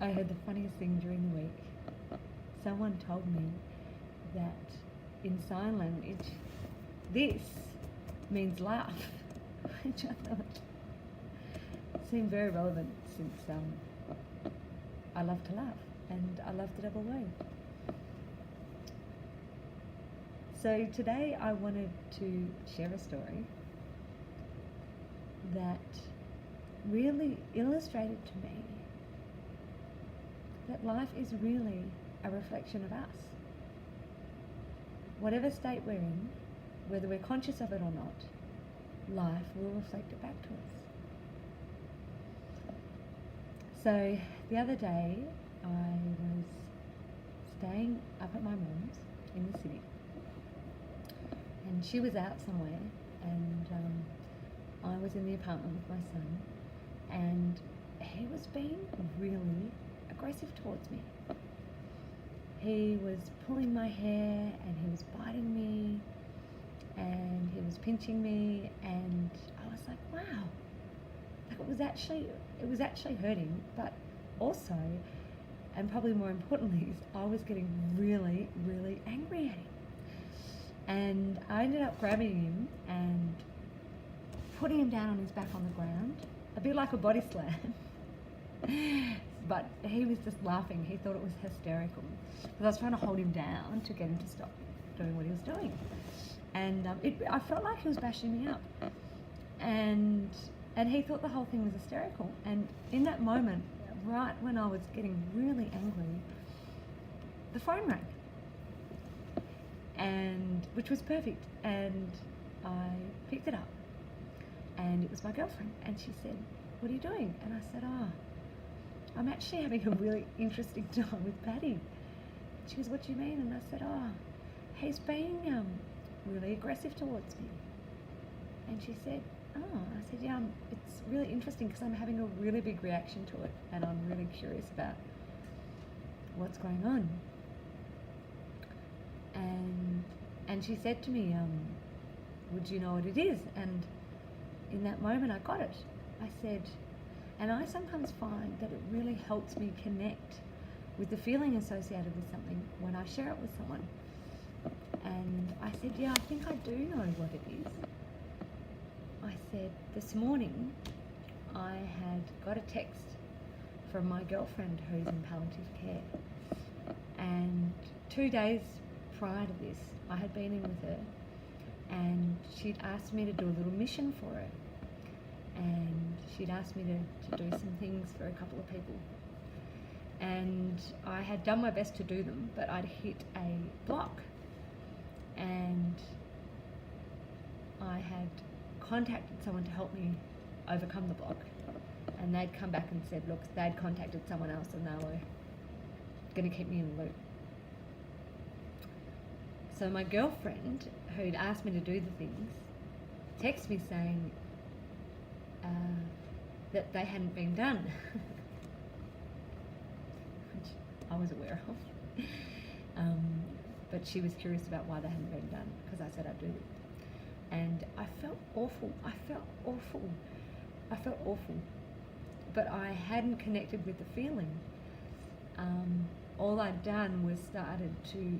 I heard the funniest thing during the week. Someone told me that in sign language, this means laugh, which I thought seemed very relevant since I love to laugh and I love the double wave. So today I wanted to share a story that really illustrated to me that life is really a reflection of us. Whatever state we're in, whether we're conscious of it or not, life will reflect it back to us. So the other day I was staying up at my mum's in the city, and she was out somewhere, and I was in the apartment with my son, and he was being really aggressive towards me. He was pulling my hair, and he was biting me, and he was pinching me, and I was like, wow, like it was actually hurting, but also, and probably more importantly, is I was getting really, really angry at him. And I ended up grabbing him and putting him down on his back on the ground, a bit like a body slam. But he was just laughing. He thought it was hysterical. Because I was trying to hold him down to get him to stop doing what he was doing. And I felt like he was bashing me up. And he thought the whole thing was hysterical. And in that moment, right when I was getting really angry, the phone rang. And which was perfect. And I picked it up. And it was my girlfriend. And she said, "What are you doing?" And I said, "Oh, I'm actually having a really interesting time with Paddy." She goes, "What do you mean?" And I said, "Oh, he's being really aggressive towards me." And she said, "Oh," I said, "Yeah, it's really interesting because I'm having a really big reaction to it, and I'm really curious about what's going on." And she said to me, "Would you know what it is?" And in that moment, I got it. I said, and I sometimes find that it really helps me connect with the feeling associated with something when I share it with someone. And I said, "Yeah, I think I do know what it is." I said, "This morning I had got a text from my girlfriend who's in palliative care. And 2 days prior to this, I had been in with her, and she'd asked me to do a little mission for her. And she'd asked me to do some things for a couple of people. And I had done my best to do them, but I'd hit a block. And I had contacted someone to help me overcome the block. And they'd come back and said, look, they'd contacted someone else and they were going to keep me in the loop. So my girlfriend, who'd asked me to do the things, texted me saying that they hadn't been done, which I was aware of. But she was curious about why they hadn't been done, because I said I'd do it. And I felt awful. I felt awful. But I hadn't connected with the feeling. All I'd done was started to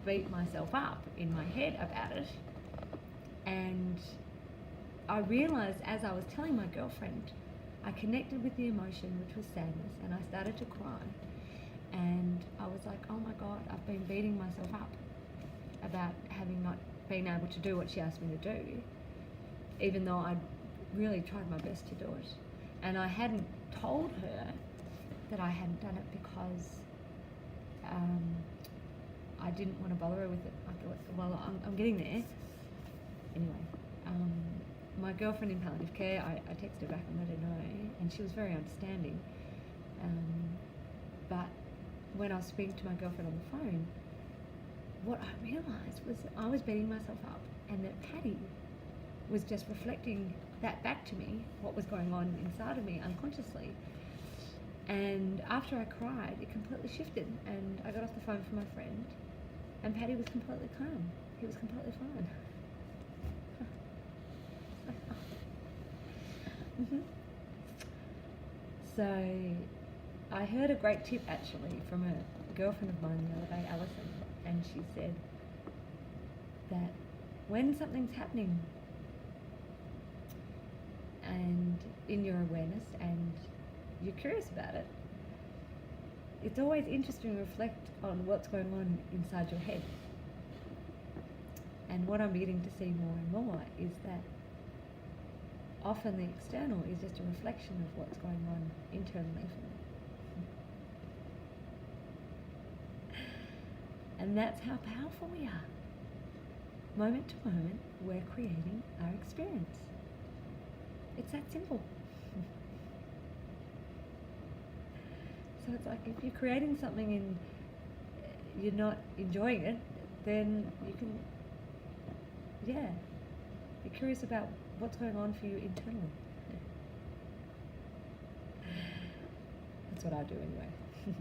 beat myself up in my head about it. And I realised as I was telling my girlfriend, I connected with the emotion, which was sadness, and I started to cry. And I was like, oh my God, I've been beating myself up about having not been able to do what she asked me to do, even though I'd really tried my best to do it. And I hadn't told her that I hadn't done it because I didn't want to bother her with it. I thought, well, I'm getting there. Anyway, my girlfriend in palliative care, I texted her back and let her know, and she was very understanding. But when I was speaking to my girlfriend on the phone, what I realised was that I was beating myself up, and that Paddy was just reflecting that back to me, what was going on inside of me unconsciously. And after I cried, it completely shifted, and I got off the phone from my friend, and Paddy was completely calm. He was completely fine. So I heard a great tip actually from a girlfriend of mine the other day, Alison, and she said that when something's happening and in your awareness and you're curious about it, it's always interesting to reflect on what's going on inside your head. And what I'm beginning to see more and more is that often the external is just a reflection of what's going on internally for me. And that's how powerful we are. Moment to moment, we're creating our experience. It's that simple. So it's like if you're creating something and you're not enjoying it, then you can, be curious about what's going on for you internally. That's what I do anyway.